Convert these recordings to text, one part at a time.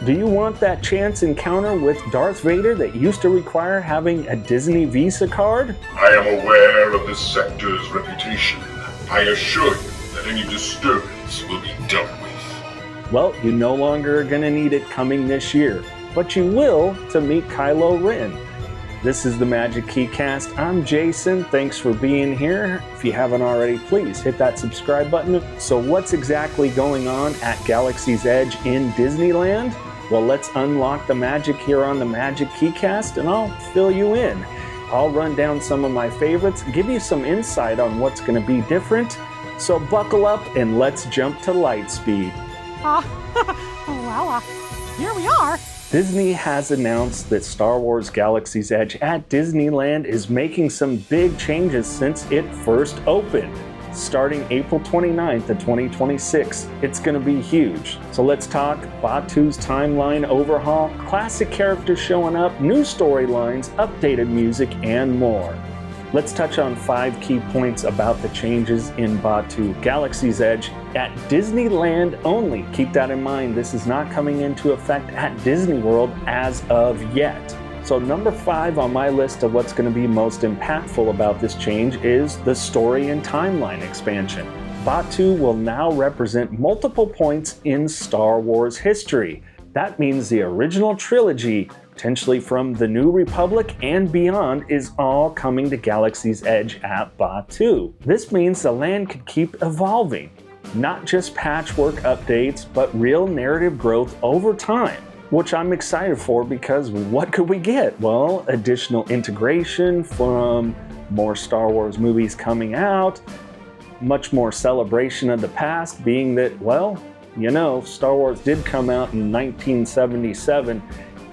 Do you want that chance encounter with Darth Vader that used to require having a Disney Visa card? I am aware of this sector's reputation. I assure you that any disturbance will be dealt with. Well, you no longer are going to need it coming this year, but you will to meet Kylo Ren. This is the Magic Keycast. I'm Jason. Thanks for being here. If you haven't already, please hit that subscribe button. So what's exactly going on at Galaxy's Edge in Disneyland? Well, let's unlock the magic here on the Magic Keycast, and I'll fill you in. I'll run down some of my favorites, give you some insight on what's going to be different. So buckle up and let's jump to light speed. Here we are. Disney has announced that Star Wars Galaxy's Edge at Disneyland is making some big changes since it first opened. Starting April 29th of 2026, it's going to be huge. So let's talk Batuu's timeline overhaul, classic characters showing up, new storylines, updated music, and more. Let's touch on 5 key points about the changes in Batuu Galaxy's Edge at Disneyland only. Keep that in mind, this is not coming into effect at Disney World as of yet. So number 5 on my list of what's going to be most impactful about this change is the story and timeline expansion. Batuu will now represent multiple points in Star Wars history. That means the original trilogy, potentially from the New Republic and beyond, is all coming to Galaxy's Edge at Batuu. This means the land could keep evolving. Not just patchwork updates, but real narrative growth over time, which I'm excited for because what could we get? Well, additional integration from more Star Wars movies coming out, much more celebration of the past, being that, well, you know, Star Wars did come out in 1977,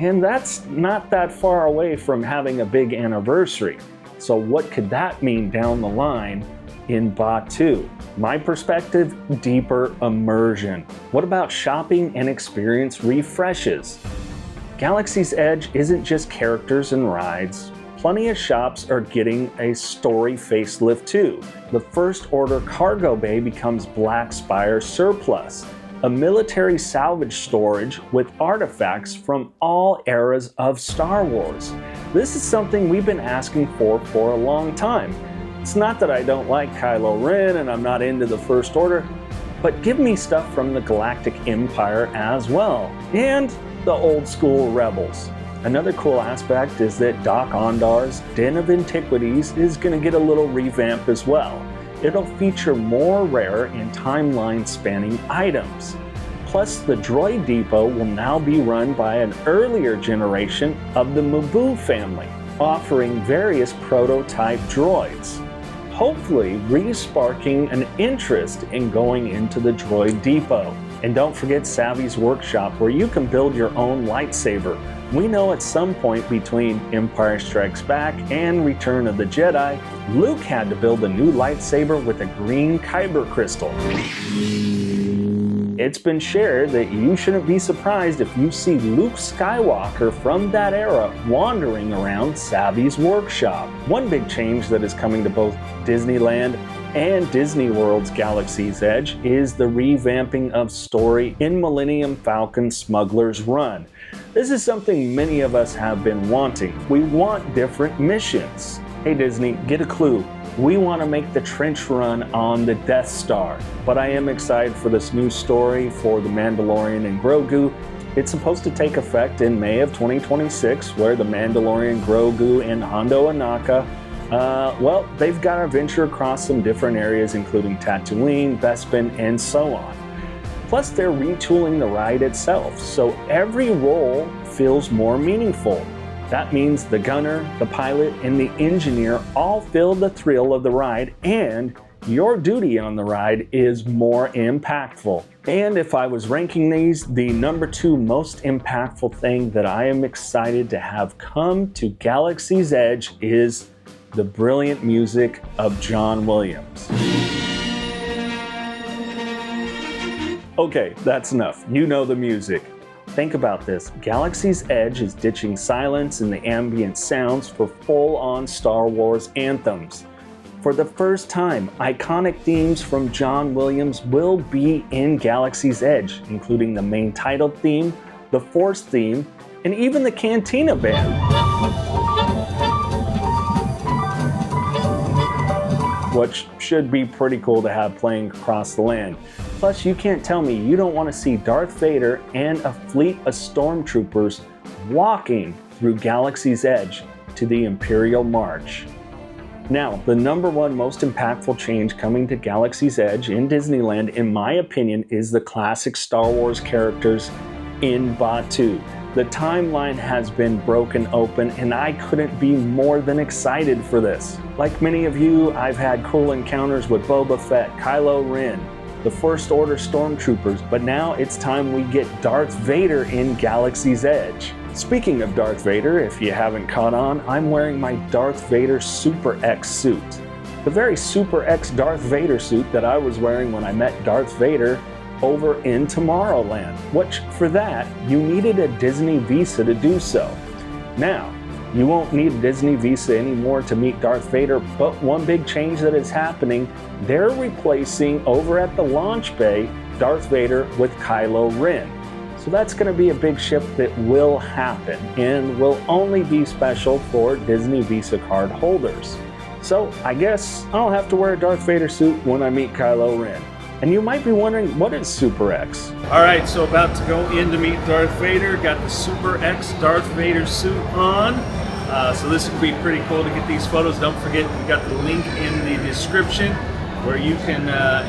and that's not that far away from having a big anniversary. So what could that mean down the line in Batuu? My perspective, deeper immersion. What about shopping and experience refreshes? Galaxy's Edge isn't just characters and rides. Plenty of shops are getting a story facelift too. The First Order cargo bay becomes Black Spire Surplus, a military salvage storage with artifacts from all eras of Star Wars. This is something we've been asking for a long time. It's not that I don't like Kylo Ren and I'm not into the First Order, but give me stuff from the Galactic Empire as well, and the old school Rebels. Another cool aspect is that Doc Ondar's Den of Antiquities is going to get a little revamp as well. It'll feature more rare and timeline spanning items. Plus, the Droid Depot will now be run by an earlier generation of the Naboo family, offering various prototype droids, hopefully re-sparking an interest in going into the Droid Depot. And don't forget Savvy's Workshop, where you can build your own lightsaber. We know at some point between Empire Strikes Back and Return of the Jedi, Luke had to build a new lightsaber with a green kyber crystal. It's been shared that you shouldn't be surprised if you see Luke Skywalker from that era wandering around Savvy's Workshop. One big change that is coming to both Disneyland and Disney World's Galaxy's Edge is the revamping of story in Millennium Falcon Smugglers Run. This is something many of us have been wanting. We want different missions. Hey Disney, get a clue. We want to make the trench run on the Death Star. But I am excited for this new story for the Mandalorian and Grogu. It's supposed to take effect in May of 2026, where the Mandalorian, Grogu, and Hondo Ohnaka, well, they've got to venture across some different areas, including Tatooine, Bespin, and so on. Plus, they're retooling the ride itself, so every role feels more meaningful. That means the gunner, the pilot, and the engineer all feel the thrill of the ride, and your duty on the ride is more impactful. And if I was ranking these, the number 2 most impactful thing that I am excited to have come to Galaxy's Edge is the brilliant music of John Williams. Okay, that's enough. You know the music. Think about this. Galaxy's Edge is ditching silence and the ambient sounds for full-on Star Wars anthems. For the first time, iconic themes from John Williams will be in Galaxy's Edge, including the main title theme, the Force theme, and even the Cantina band. Which should be pretty cool to have playing across the land. Plus, you can't tell me you don't want to see Darth Vader and a fleet of stormtroopers walking through Galaxy's Edge to the Imperial March. Now, the number one most impactful change coming to Galaxy's Edge in Disneyland, in my opinion, is the classic Star Wars characters in Batuu. The timeline has been broken open, and I couldn't be more than excited for this. Like many of you, I've had cool encounters with Boba Fett, Kylo Ren, the First Order Stormtroopers, but now it's time we get Darth Vader in Galaxy's Edge. Speaking of Darth Vader, if you haven't caught on, I'm wearing my Darth Vader Super X suit. The very Super X Darth Vader suit that I was wearing when I met Darth Vader over in Tomorrowland, which for that, you needed a Disney visa to do so. Now, you won't need a Disney visa anymore to meet Darth Vader, but one big change that is happening, they're replacing over at the launch bay Darth Vader with Kylo Ren. So that's going to be a big shift that will happen and will only be special for Disney Visa card holders. So I guess I'll have to wear a Darth Vader suit when I meet Kylo Ren. And you might be wondering, what is Super X? Alright, so about to go in to meet Darth Vader. Got the Super X Darth Vader suit on. So this would be pretty cool to get these photos. Don't forget, we got the link in the description where you can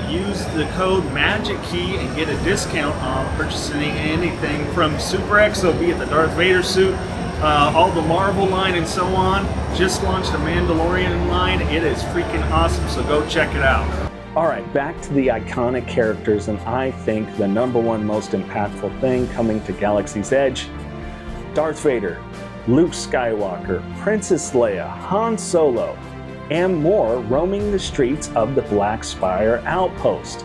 use the code MAGICKEY and get a discount on purchasing anything from Super X. So be it the Darth Vader suit, all the Marvel line and so on. Just launched a Mandalorian line. It is freaking awesome, so go check it out. All right, back to the iconic characters, and I think the number one most impactful thing coming to Galaxy's Edge, Darth Vader, Luke Skywalker, Princess Leia, Han Solo, and more roaming the streets of the Black Spire Outpost.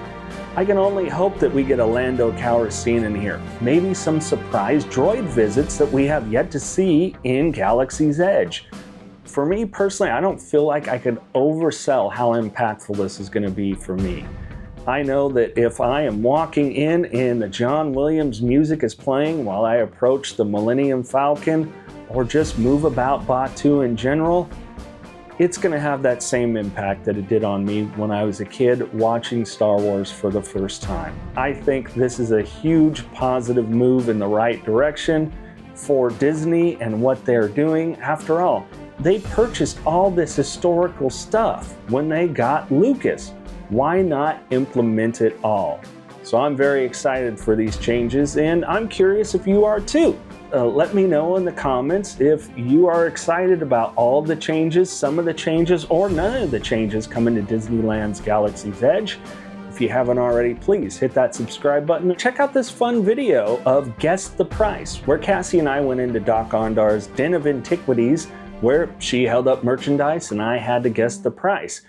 I can only hope that we get a Lando Calrissian in here, maybe some surprise droid visits that we have yet to see in Galaxy's Edge. For me personally, I don't feel like I could oversell how impactful this is going to be for me. I know that if I am walking in and the John Williams music is playing while I approach the Millennium Falcon, or just move about Batuu in general, it's going to have that same impact that it did on me when I was a kid watching Star Wars for the first time. I think this is a huge positive move in the right direction for Disney and what they're doing. After all, they purchased all this historical stuff when they got Lucas. Why not implement it all? So I'm very excited for these changes, and I'm curious if you are too. Let me know in the comments if you are excited about all the changes, some of the changes, or none of the changes coming to Disneyland's Galaxy's Edge. If you haven't already, please hit that subscribe button. Check out this fun video of Guess the Price, where Cassie and I went into Doc Ondar's Den of Antiquities, where she held up merchandise and I had to guess the price.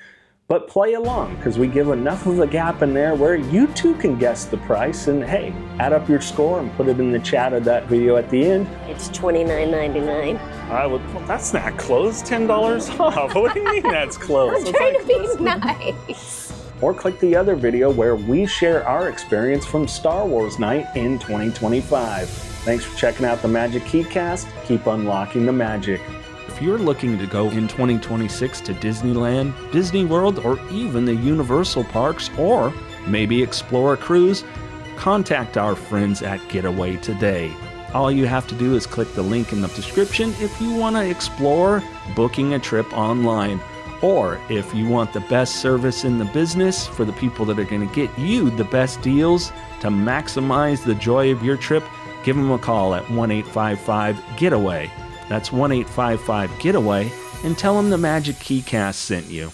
But play along, because we give enough of a gap in there where you too can guess the price, and hey, add up your score and put it in the chat of that video at the end. It's $29.99. Well, that's not close. $10 off. What do you mean that's close? I'm trying to be nice. Or click the other video where we share our experience from Star Wars Night in 2025. Thanks for checking out the Magic Keycast. Keep unlocking the magic. If you're looking to go in 2026 to Disneyland, Disney World, or even the Universal Parks, or maybe explore a cruise, contact our friends at Getaway today. All you have to do is click the link in the description if you want to explore booking a trip online. Or if you want the best service in the business for the people that are going to get you the best deals to maximize the joy of your trip, give them a call at 1-855-GETAWAY. That's 1-855-GETAWAY, and tell them the Magic Keycast sent you.